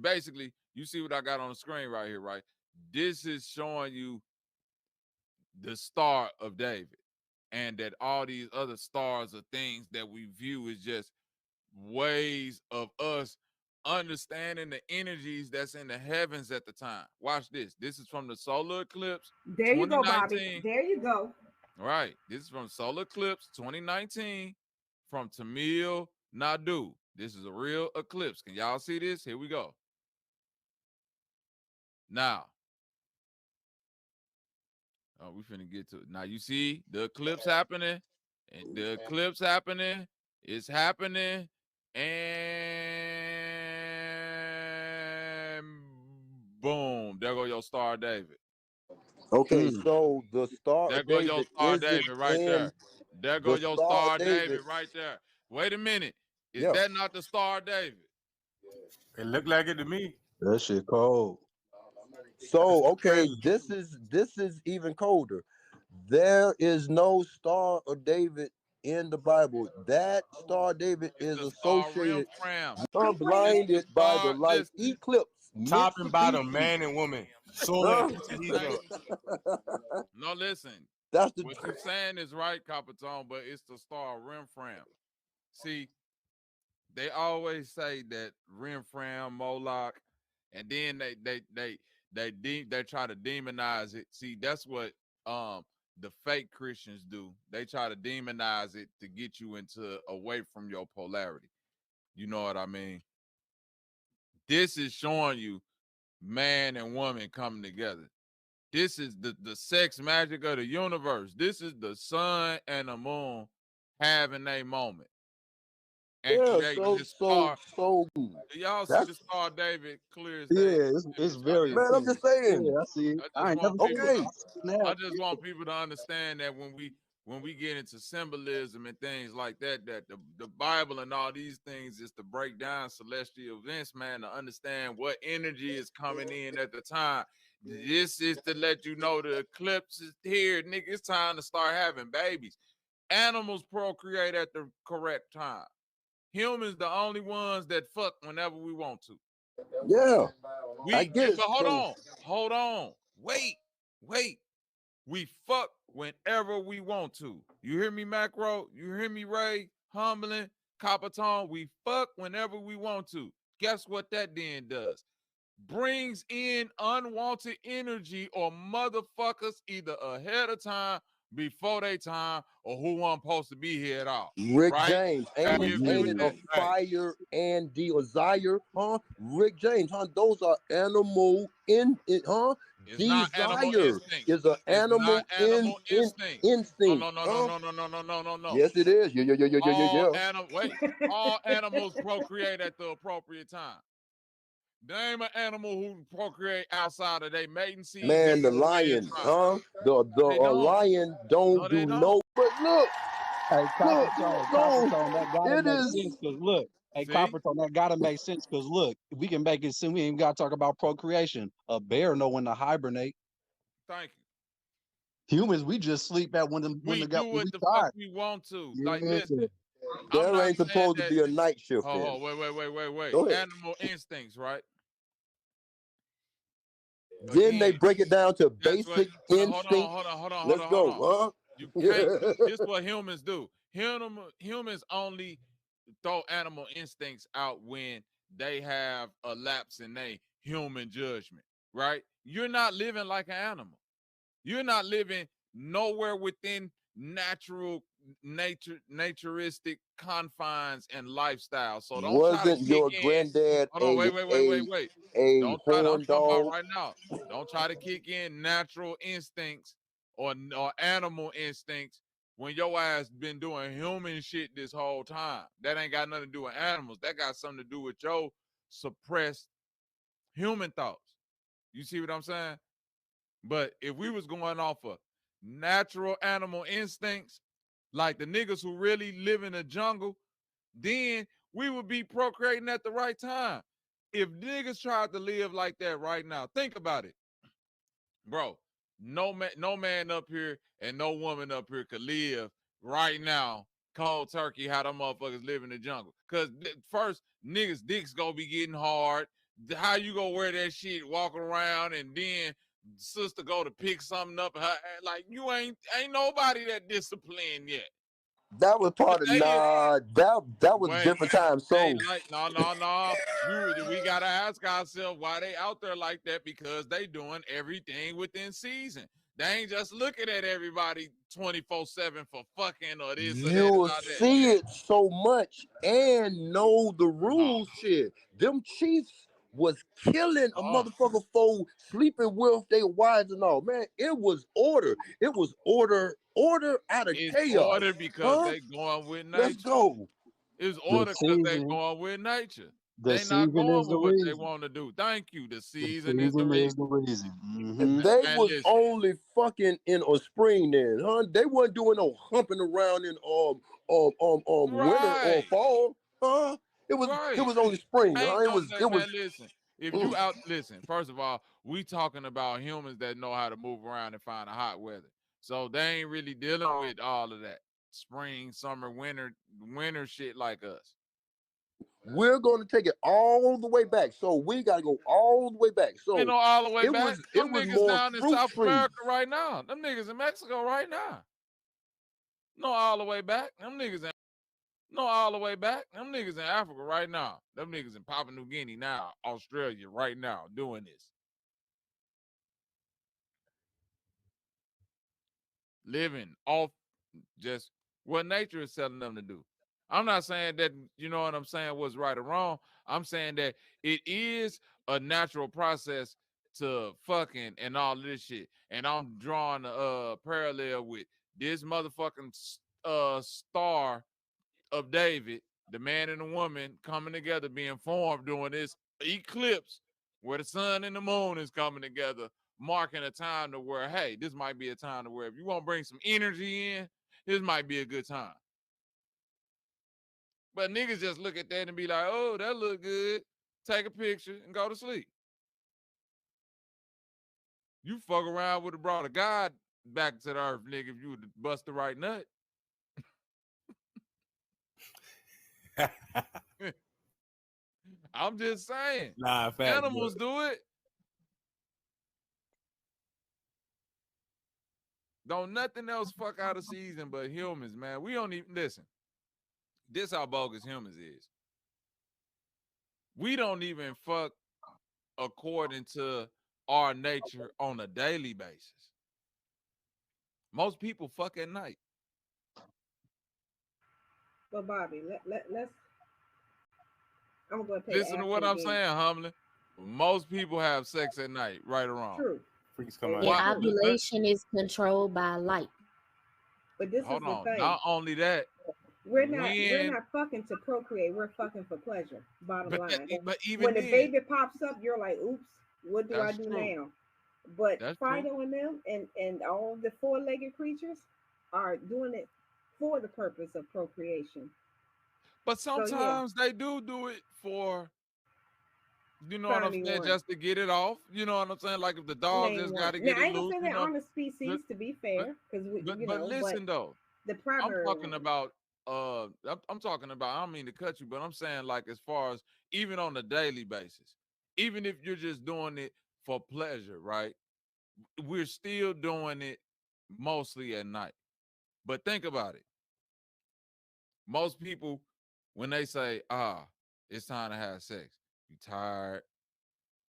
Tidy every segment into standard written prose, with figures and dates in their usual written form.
basically, you see what I got on the screen right here, right? This is showing you the star of David, and that all these other stars are things that we view as just ways of us understanding the energies that's in the heavens at the time. Watch this. This is from the solar eclipse There you go, Bobby. 2019. There you go. Right. This is from solar eclipse 2019 from Tamil Nadu. This is a real eclipse. Can y'all see this? Here we go. Now, we finna get to it. Now you see the eclipse happening, and the eclipse happening. It's happening, and boom, there go your star, David. Okay, so the Star There of go your David star, isn't David, right in there. There go the your Star of star, David. David, right there. Wait a minute. Is Yeah. that not the star, David? It looked like it to me. That shit cold. So okay, crazy. this is even colder. There is no Star of David in the Bible. That Star of David It's is the star associated, Rim. blinded It's the by the star. light Listen, eclipse. Top and bottom, Mitsubishi. man and woman. Solar Huh? and Tahitian. no, listen. That's the What you're saying is right, Capitone, but it's the star Renfram. See, they always say that Renfram, Moloch, and then they try to demonize it. See, that's what the fake Christians do. They try to demonize it to get you into away from your polarity. You know what I mean? This is showing you man and woman coming together. This is the sex magic of the universe. This is the sun and the moon having a moment and creating this star. so Do y'all see that's the star, David? Clear as Yeah, day. it's very man. I'm just clear. saying. Yeah, I see it. I ain't never seen it. Okay, I see it now. I just want people to understand that when we get into symbolism and things like that, that the Bible and all these things is to break down celestial events, man, to understand what energy is coming in at the time. This is to let you know the eclipse is here, nigga. It's time to start having babies. Animals procreate at the correct time. Humans, the only ones that fuck whenever we want to. yeah, I get it. But So, hold on, wait. We fuck whenever we want to. You hear me, Macro? You hear me, Ray? Humbling, Capiton. We fuck whenever we want to. Guess what that then does? Brings in unwanted energy or motherfuckers either ahead of time, before they time, or who wasn't supposed to be here at all. Rick Right? James, Have ain't you agree with it a that? Right. fire and the desire, huh? Rick James, huh? Those are animal in it, huh? It's not animal Desire instincts. is an It's animal not animal instincts. instinct. No. Yes, it is. All animals procreate at the appropriate time. Name an animal who procreate outside of their mating season. Man, the lion, huh? The lion don't do no. But look, Hey, Coppertone, that gotta it make is. sense. Cause look, hey, See? Coppertone, that gotta make sense. Cause look, we can make it soon. We ain't even gotta talk about procreation. A bear know when to hibernate. Thank you. Humans, we just sleep at when We do when what we the fuck tired. we want to. Yeah. Like, listen, I'm There not ain't saying supposed to that. be a night shift. Oh, wait. Go ahead. Animal instincts, right? Then they break it down to That's basic what. instinct. Hold on. Let's go. Huh? You can't. This is what humans do. Humans only throw animal instincts out when they have a lapse in their human judgment, right? You're not living like an animal. You're not living nowhere within naturistic confines and lifestyle. So don't try to Wasn't kick your in. granddad Hold on, wait. a Don't try to, I'm horn talking about dog? right now. Don't try to kick in natural instincts or animal instincts when your ass been doing human shit this whole time. That ain't got nothing to do with animals. That got something to do with your suppressed human thoughts. You see what I'm saying? But if we was going off of natural animal instincts, like the niggas who really live in the jungle, then we would be procreating at the right time. If niggas tried to live like that right now, think about it. Bro, no man up here and no woman up here could live right now cold turkey how them motherfuckers live in the jungle. Because first, niggas' dicks gonna be getting hard. how you gonna wear that shit walking around and then sister go to pick something up? Like you ain't nobody that disciplined yet. That was part of They is that was wait, different time. they So like no. We gotta ask ourselves why they out there like that, because they doing everything within season. They ain't just looking at everybody 24/7 for fucking or this or that you'll or that. see it so much and know the No. rules. Shit, them Chiefs was killing a Oh, motherfucker for sleeping with their wives and all. Man, it was order. It was order out of it's chaos. ordered because Huh? they going with Let's nature. go. It's The ordered because they season, going with nature. the They not season going is the with what they reason. want to do. Thank you. The The season is the season reason. is the reason. And they Man, was listen. only fucking in a spring then, huh? They wasn't doing no humping around in winter or Right. fall, huh? It Right. was only spring, huh? Ain't no It was man, listen. If you out listen, first of all, we talking about humans that know how to move around and find a hot weather. So they ain't really dealing with all of that spring, summer, winter shit like us. we're gonna take it all the way back. So we gotta go all the way back. You So know, all the way back. it Them was niggas more down in fruit South trees. America right now. Them niggas in Mexico right now. No, all the way back. Them niggas in no all the way back. Them niggas in Africa right now. Them niggas in Papua New Guinea now. Australia right now doing this. Living off just what nature is telling them to do. I'm not saying that, you know what I'm saying, was right or wrong. I'm saying that it is a natural process to fucking and all this shit. And I'm drawing a parallel with this motherfucking star of David, the man and the woman coming together, being formed during this eclipse where the sun and the moon is coming together, marking a time to where, hey, this might be a time to where if you want to bring some energy in, this might be a good time. But niggas just look at that and be like, oh, that look good. Take a picture and go to sleep. You fuck around with the brought of God back to the earth, nigga, if you would bust the right nut. I'm just saying. Nah, fact, Animals do it. Don't nothing else fuck out of season but humans, man. We don't even listen. This how bogus humans is. We don't even fuck according to our nature on a daily basis. Most people fuck at night. But Bobby, let's. I'm going to take Listen to what I'm saying, Humlin. Most people have sex at night, right or wrong. True. freaks come out. And ovulation is controlled by light. But this Hold is the on. thing. Not only that, we're not fucking to procreate. We're fucking for pleasure. Bottom line. But even when then, the baby pops up, you're like, oops, what do I do true. now? But That's Fido true. and them and all the four-legged creatures are doing it for the purpose of procreation. But sometimes they do it for, you know what I'm saying, just to get it off. You know what I'm saying? Like if the dog just got to get I it ain't gonna loose. say You that know? on the species, to be fair, because but listen though, the primary. I'm talking about. I'm talking about. I don't mean to cut you, but I'm saying like as far as even on a daily basis, even if you're just doing it for pleasure, right? We're still doing it mostly at night. But think about it. Most people, when they say, it's time to have sex, you tired,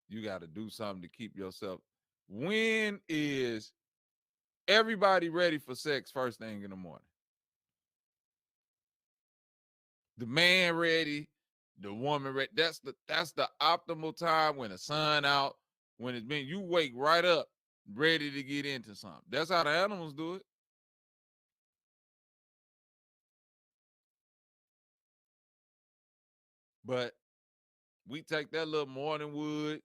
you got to do something to keep yourself. When is everybody ready for sex first thing in the morning? The man ready, the woman ready. That's the optimal time when the sun out, when it's been, you wake right up, ready to get into something. That's how the animals do it. But we take that little morning wood,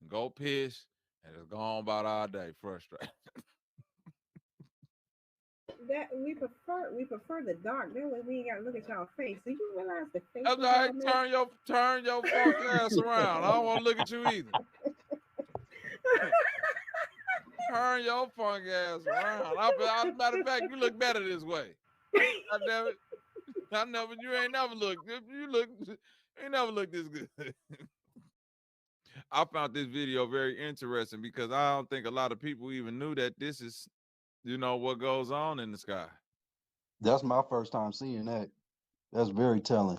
go piss, and it's gone about our day frustrated. That we prefer the dark. That way we ain't gotta look at y'all face. Do you realize the face? That's all right. Turn your funk ass around. I don't want to look at you either. Turn your funk ass around. Matter of fact, you look better this way. You ain't never looked. You ain't never looked this good. I found this video very interesting because I don't think a lot of people even knew that this is, what goes on in the sky. That's my first time seeing that. That's very telling.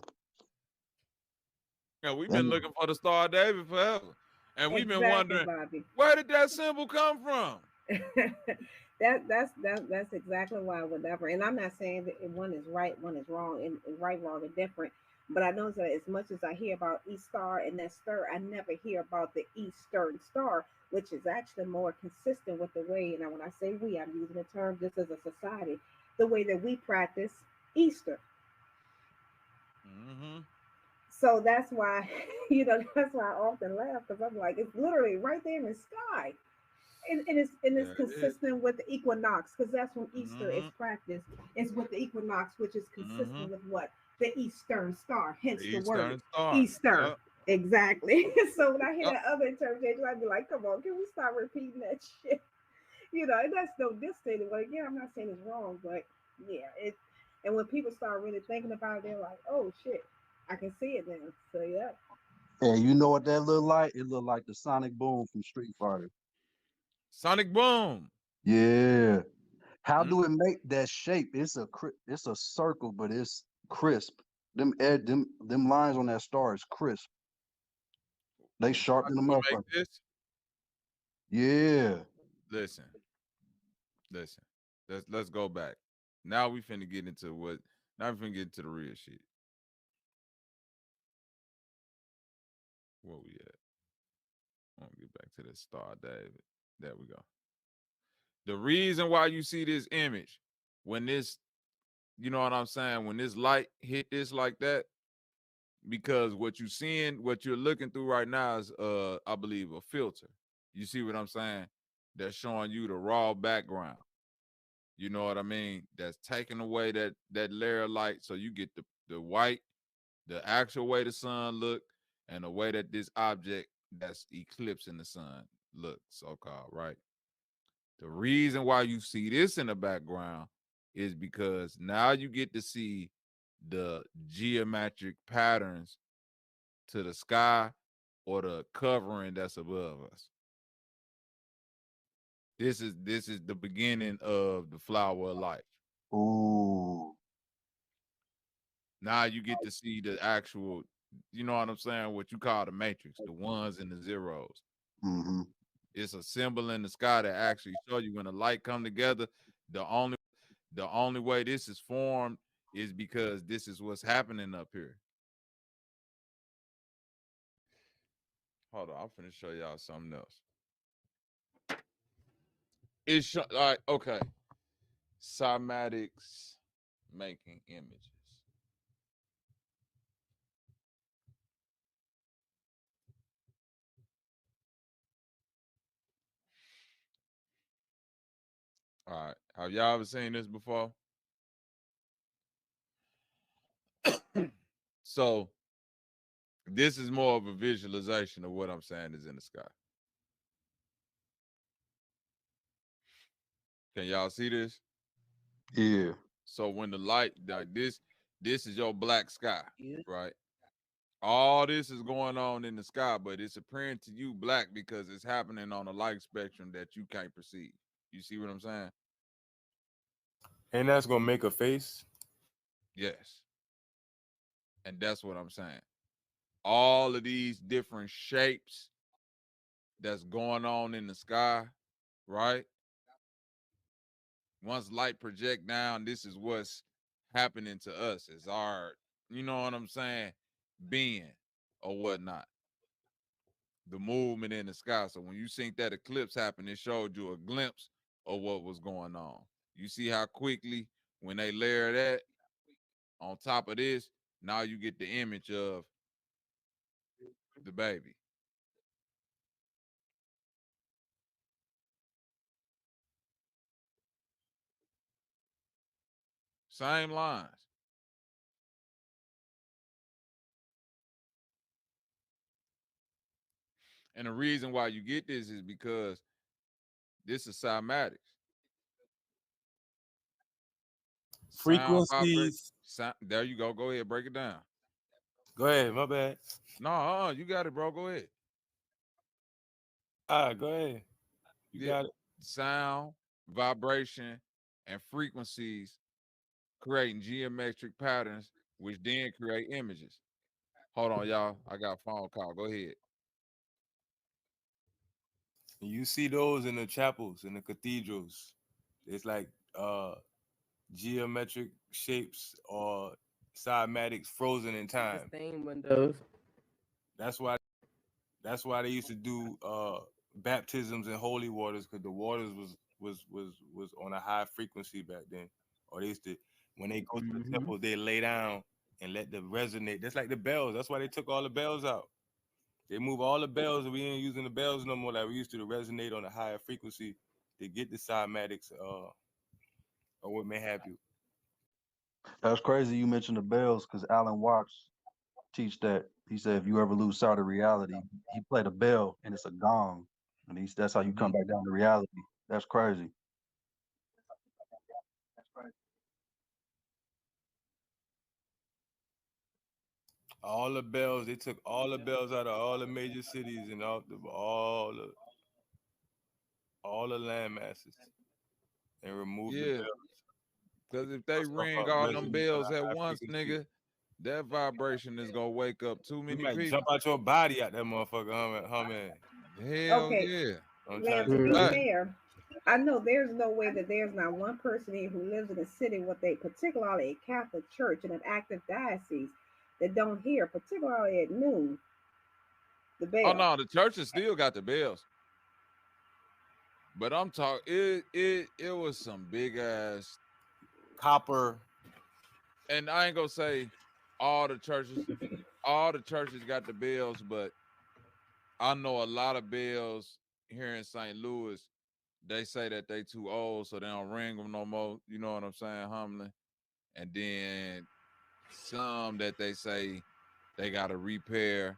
Yeah, we've been And looking for the Star of David forever, and we've been Exactly, wondering Bobby. where did that symbol come from. That's exactly why whatever. And I'm not saying that one is right, one is wrong, and right, wrong, are different. But I know that as much as I hear about East Star and that stir, I never hear about the Eastern Star, which is actually more consistent with the way. And when I say we, I'm using the term just as a society, the way that we practice Easter. Mm-hmm. So that's why, that's why I often laugh, because I'm like, it's literally right there in the sky. And it's consistent with the equinox, because that's when Easter is practiced. It's with the equinox, which is consistent with what? The Eastern Star, hence the word Eastern Star. Easter. Yep. Exactly. So when I hear Yep. that other interpretation, I'd be like, come on, can we stop repeating that shit? And that's no distance. But again, I'm not saying it's wrong, but yeah, and when people start really thinking about it, they're like, oh shit, I can see it now. So yeah. and you know what that look like? It look like the sonic boom from Street Fighter. Sonic Boom. Yeah. How do it make that shape? It's a circle, but it's crisp. Them lines on that star is crisp. They sharpen them What up. make this? Yeah. Listen. Let's go back. Now we finna get into what. Now we finna get into the real shit. Where we at? I'm gonna get back to the Star, David. There we go. The reason why you see this image when this, you know what I'm saying, when this light hit this like that, because what you're looking through right now is I believe a filter. You see what I'm saying? That's showing you the raw background. You know what I mean? That's taking away that layer of light, so you get the white, the actual way the sun look, and the way that this object that's eclipsing the sun look, so-called, right? The reason why you see this in the background is because now you get to see the geometric patterns to the sky or the covering that's above us. This is the beginning of the flower of life. Ooh. Now you get to see the actual, you know what I'm saying, what you call the matrix, the ones and the zeros. Mm-hmm. It's a symbol in the sky that actually show you when the light come together. The only way this is formed is because this is what's happening up here. Hold on, I'm finna show y'all something else. It's all right, okay. Cymatics making images. All right. Have y'all ever seen this before? So this is more of a visualization of what I'm saying is in the sky. Can y'all see this? Yeah. So when the light, like this is your black sky, right? All this is going on in the sky, but it's appearing to you black because it's happening on a light spectrum that you can't perceive. You see what I'm saying? And that's gonna make a face. Yes. And that's what I'm saying. All of these different shapes that's going on in the sky, right? Once light project down, this is what's happening to us. It's our, you know what I'm saying, being or whatnot. The movement in the sky. So when you seen that eclipse happen, it showed you a glimpse of what was going on. You see how quickly when they layer that on top of this, now you get the image of the baby. Same lines. And the reason why you get this is because this is cymatics. Sound vibrate. Frequencies. Sound, there you go. Go ahead, break it down. Go ahead, my bad. No, you got it, bro. Go ahead. All right, go ahead. You Yeah, got it. sound, vibration, and frequencies creating geometric patterns, which then create images. Hold on, y'all. I got a phone call. Go ahead. And you see those in the chapels, in the cathedrals. It's like geometric shapes or cymatics frozen in time. Stained windows. That's why they used to do baptisms in holy waters, because the waters was on a high frequency back then. Or they used to, when they go to the temple, they lay down and let the resonate. That's like the bells. That's why they took all the bells out. They move all the bells, and we ain't using the bells no more like we used to resonate on a higher frequency to get the cymatics or what may have you. That's crazy. You mentioned the bells because Alan Watts teach that. He said if you ever lose sight of reality, he played a bell and it's a gong, and that's how you come back down to reality. That's crazy. All the bells, they took all the bells out of all the major cities and all the land masses and removed the Yeah, bells. because if they Stuff ring up all them resonate on bells a at high once, frequency. nigga, that vibration is gonna wake up too You many might jump people. out your body out that motherfucker humming. Hell Okay, yeah. I'm now trying to to tell be But you. fair, I know there's no way that there's not one person here who lives in a city with a particularly a Catholic church and an active diocese that don't hear, particularly at noon, the oh bell. no, the churches still got the bells. But I'm talking it was some big ass, Copper. and I ain't gonna say all the churches, all the churches got the bells, but I know a lot of bells here in St. Louis. They say that they too old, so they don't ring them no more. You know what I'm saying, humbling. And then some that they say they got to repair.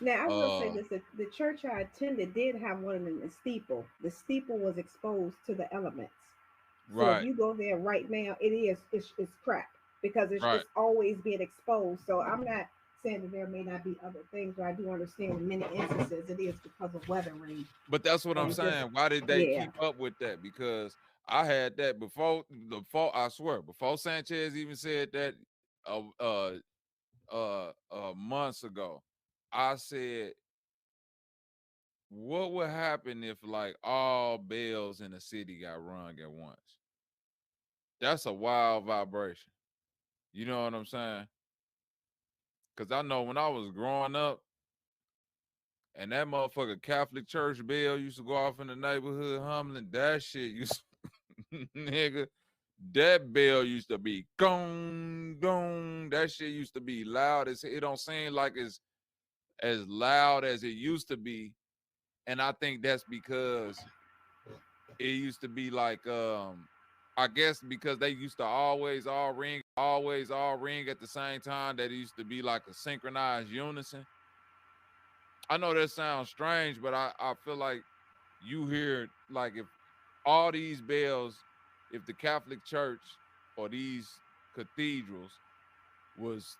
Now, I will say Uh, this: that the church I attended did have one in the steeple. The steeple was exposed to the elements. So if right, you go there right now, it's crap because right. it's always being exposed. So I'm not saying that there may not be other things, but I do understand in many instances it is because of weathering But that's what I'm and just saying. Why did they yeah. keep up with that? Because I had that before. I swear, before Sanchez even said that, months ago. I said, what would happen if like all bells in the city got rung at once? That's a wild vibration. You know what I'm saying? Because I know when I was growing up and that motherfucker Catholic church bell used to go off in the neighborhood humbling, that shit used to, nigga, that bell used to be gong, gong. That shit used to be loud as it don't seem like it's as loud as it used to be. And I think that's because it used to be like I guess because they used to always all ring at the same time, that it used to be like a synchronized unison. I know that sounds strange, but I feel like you hear, like, if all these bells, if the Catholic Church or these cathedrals was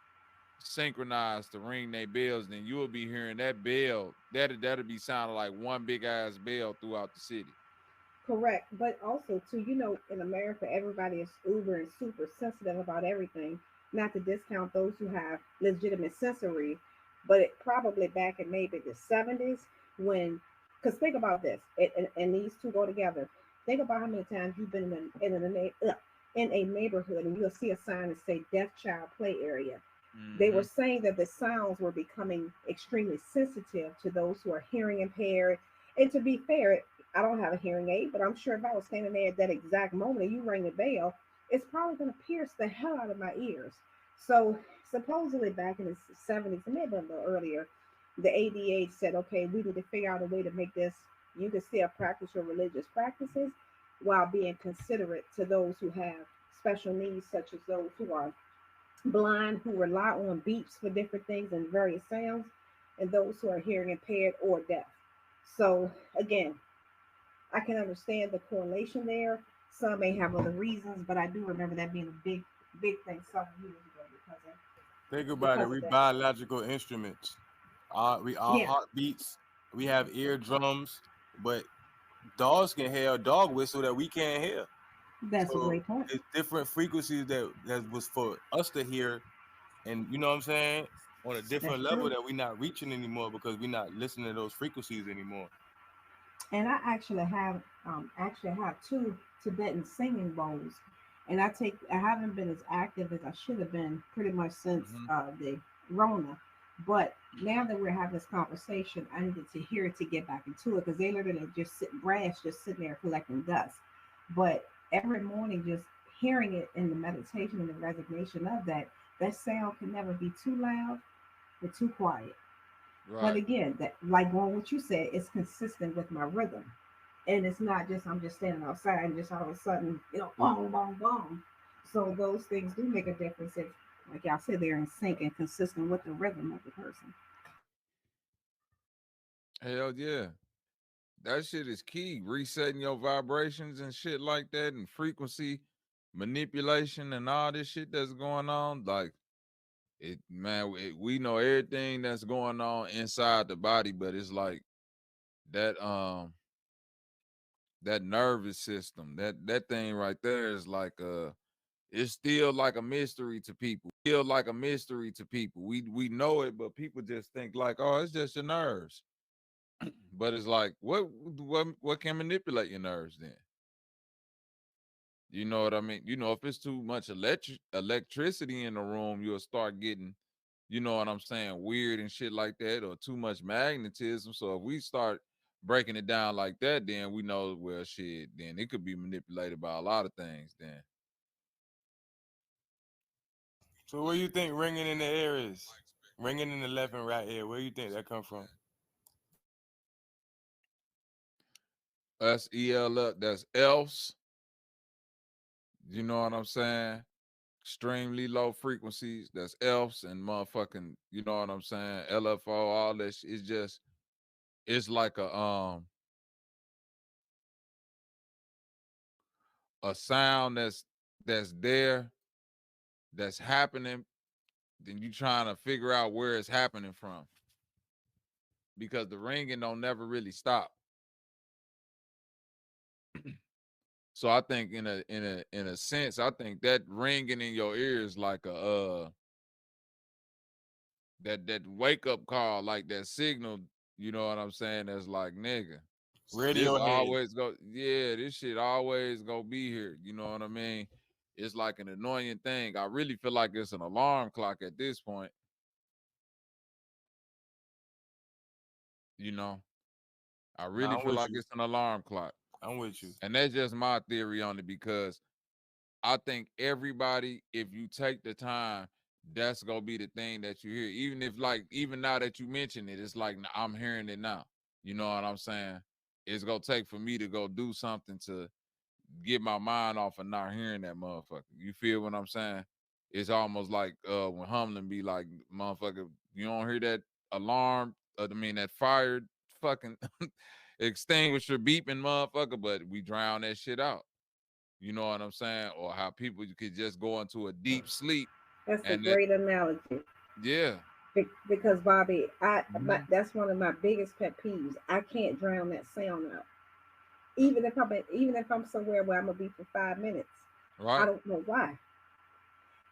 synchronized to ring their bells, then you will be hearing that bell. That'll be sounding like one big ass bell throughout the city. Correct. But also too, in America everybody is uber and super sensitive about everything. Not to discount those who have legitimate sensory, but it probably back in maybe the 70s when, because think about this, and these two go together. Think about how many times you've been in a neighborhood and you'll see a sign that say deaf child play area. They were Mm-hmm. saying that the sounds were becoming extremely sensitive to those who are hearing impaired. And to be fair, I don't have a hearing aid, but I'm sure if I was standing there at that exact moment and you rang the bell, it's probably going to pierce the hell out of my ears. So supposedly back in the 70s, maybe a little earlier, the ADA said, okay, we need to figure out a way to make this, you can still practice your religious practices while being considerate to those who have special needs, such as those who are blind, who rely on beeps for different things and various sounds, and those who are hearing impaired or deaf. So again, I can understand the correlation there. Some may have other reasons, but I do remember that being a big thing several years ago because of Think about it. because We of that. biological instruments. Our Yeah, heartbeats. We have eardrums, but dogs can hear a dog whistle that we can't hear. That's a So great point. it's different frequencies that was for us to hear, and you know what I'm saying, on a different That's level true. that we're not reaching anymore because we're not listening to those frequencies anymore. And I actually have two Tibetan singing bowls, and I haven't been as active as I should have been pretty much since Mm-hmm. the Rona. But now that we're having this conversation, I needed to hear it to get back into it because they literally just brass just sitting there collecting dust. But every morning, just hearing it in the meditation and the resignation of that sound can never be too loud or too quiet. But Right. again, that like going what you said, it's consistent with my rhythm. And it's not just I'm just standing outside and just all of a sudden, boom, boom, boom. So those things do make a difference if, like y'all said, they're in sync and consistent with the rhythm of the person. Hell yeah. That shit is key. Resetting your vibrations and shit like that, and frequency manipulation and all this shit that's going on. Like it, man. We know everything that's going on inside the body, but it's like that that nervous system, that thing right there is like it's still like a mystery to people. Still like a mystery to people. We know it, but people just think like, oh, it's just your nerves. But it's like, what can manipulate your nerves then? You know what I mean? You know, if it's too much electricity in the room, you'll start getting, you know what I'm saying, weird and shit like that, or too much magnetism. So if we start breaking it down like that, then we know, well, shit, then it could be manipulated by a lot of things. Then So where you think ringing in the air is? Ringing in the left and right ear. Where you think that come from? that's EL, that's else. You know what I'm saying? Extremely low frequencies. That's elves and motherfucking. You know what I'm saying? LFO, all that. It's just, it's like a sound that's there, that's happening. Then you trying to figure out where it's happening from, because the ringing don't never really stop. So I think in a sense, I think that ringing in your ears like a that wake up call, like that signal. You know what I'm saying? That's like, nigga, this Radiohead. always go, yeah, this shit always gonna be here. You know what I mean? It's like an annoying thing. I really feel like it's an alarm clock at this point. You know, I really Nah, I'm feel with like you. it's an alarm clock. I'm with you. And that's just my theory on it, because I think everybody, if you take the time, that's gonna be the thing that you hear. Even if, like, even now that you mention it, it's like I'm hearing it now. You know what I'm saying? It's gonna take for me to go do something to get my mind off of not hearing that motherfucker. You feel what I'm saying? It's almost like when Humlin be like, motherfucker, you don't hear that alarm, I mean that fire fucking extinguisher beeping motherfucker, but we drown that shit out. You know what I'm saying? Or how people could just go into a deep sleep That's a and that, great analogy. yeah. Because Bobby, Hmm. that's one of my biggest pet peeves. I can't drown that sound out. Even if I'm somewhere where I'm gonna be for 5 minutes, I Right. don't know why.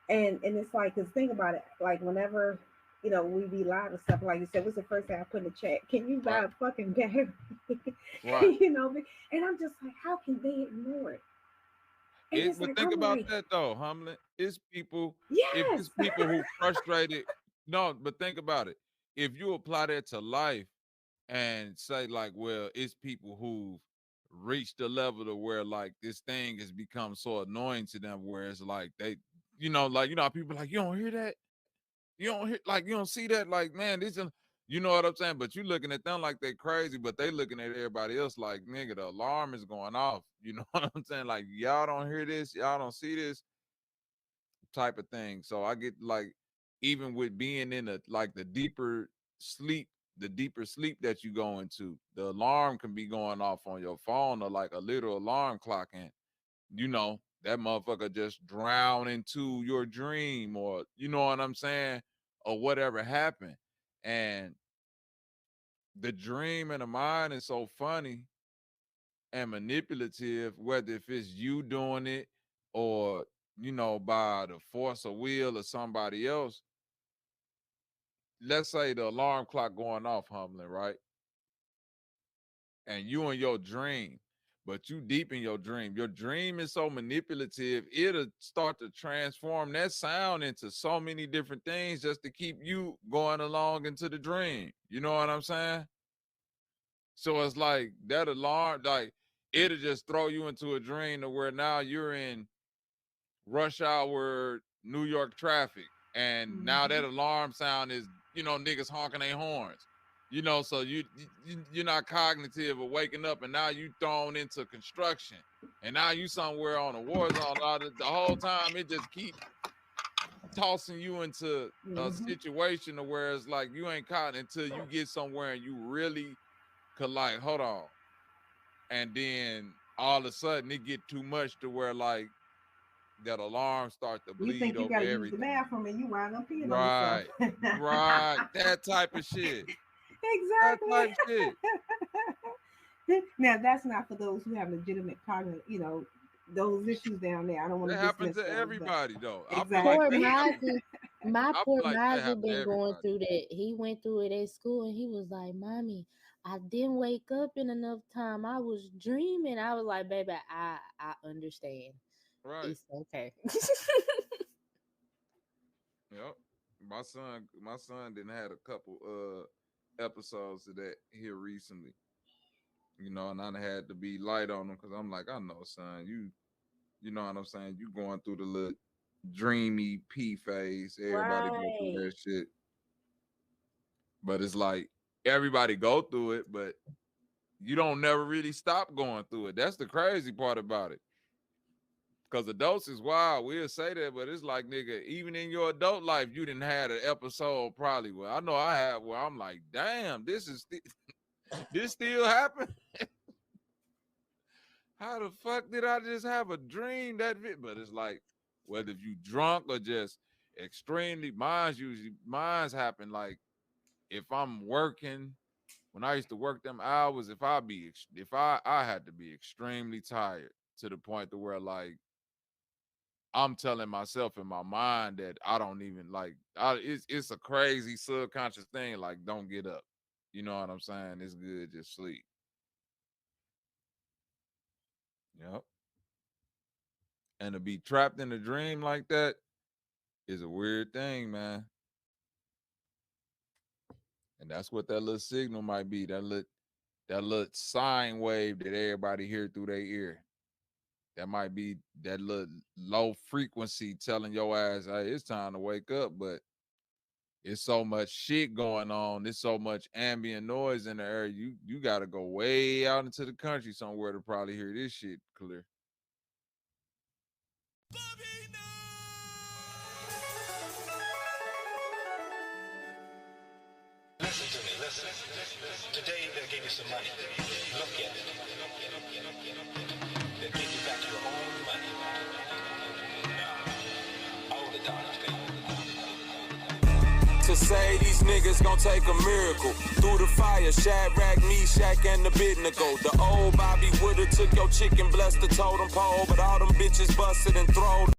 And it's like, cause think about it, like whenever we be live and stuff, like you said, what's the first thing I put in the chat? Can you buy Right. a fucking battery? Right. And I'm just like, how can they ignore it? And It, it's but like, think I'm about like, that though, Humlin. It's people, if yes. it's people who frustrated, no, but think about it. If you apply that to life and say like, well, it's people who've reached the level to where like this thing has become so annoying to them, where it's like they, like, how people like, you don't hear that, you don't hear, like, you don't see that, like, man, this is, you know what I'm saying? But you looking at them like they crazy, but they looking at everybody else like, nigga, the alarm is going off. You know what I'm saying? Like, y'all don't hear this, y'all don't see this type of thing. So I get like, even with being in a like sleep, the deeper sleep that you go into, the alarm can be going off on your phone, or like a little alarm clock, and that motherfucker just drown into your dream, or you know what I'm saying, or whatever happened. And the dream and the mind is so funny and manipulative, whether if it's you doing it or, you know, by the force of will or somebody else. Let's say the alarm clock going off, Humlin, right? And you in your dream, but you deep in your dream. Your dream is so manipulative, it'll start to transform that sound into so many different things just to keep you going along into the dream. You know what I'm saying? So it's like that alarm, like it'll just throw you into a dream to where now you're in rush hour New York traffic. And now that alarm sound is, you know, niggas honking their horns. You know, so you're not cognitive of waking up, and now you thrown into construction, and now you somewhere on a war zone. The whole time it just keep tossing you into a situation where it's like you ain't caught until you get somewhere and you really could like, hold on, and then all of a sudden it get too much to where like that alarm start to bleed you think you over gotta everything. Use the bathroom and you wind up peeing right, on yourself. right, that type of shit. Exactly. That type of shit. Now that's not for those who have legitimate cognitive, you know, those issues down there. I don't want to. That happens to everybody, though. Exactly. Poor Mozzie, my poor like that Mozzie happened to been going everybody. through that. He went through it at school, and he was like, "Mommy, I didn't wake up in enough time. I was dreaming." I was like, "Baby, I understand. Right. It's okay." Yep. My son didn't had a couple episodes of that here recently. You know, and I had to be light on him because I'm like, I know, son, you know what I'm saying? You going through the little dreamy P phase. Everybody go through that shit. But it's like everybody go through it, but you don't never really stop going through it. That's the crazy part about it. Because adults is wild. We'll say that, but it's like, nigga, even in your adult life, you didn't have an episode probably where I know I have where I'm like, damn, this still happen? How the fuck did I just have a dream that bit? But it's like, whether if you drunk or just extremely, mine's happen like if I'm working, when I used to work them hours, if I had to be extremely tired to the point to where like I'm telling myself in my mind that I don't even like, it's a crazy subconscious thing. Like, don't get up. You know what I'm saying? It's good. Just sleep. Yep. And to be trapped in a dream like that is a weird thing, man. And that's what that little signal might be. That little sine wave that everybody hear through their ear. That might be that little low frequency telling your ass, hey, it's time to wake up. But it's so much shit going on. There's so much ambient noise in the air. You got to go way out into the country somewhere to probably hear this shit clear. Listen to me, listen. Today they'll give you some money. Look at it. They'll give you back your own money. All the dollars, to say these niggas gon' take a miracle. Through the fire, Shadrach, Meshach, and Abednego. The old Bobby Wood've took your chicken, blessed the totem pole, but all them bitches busted and throwed.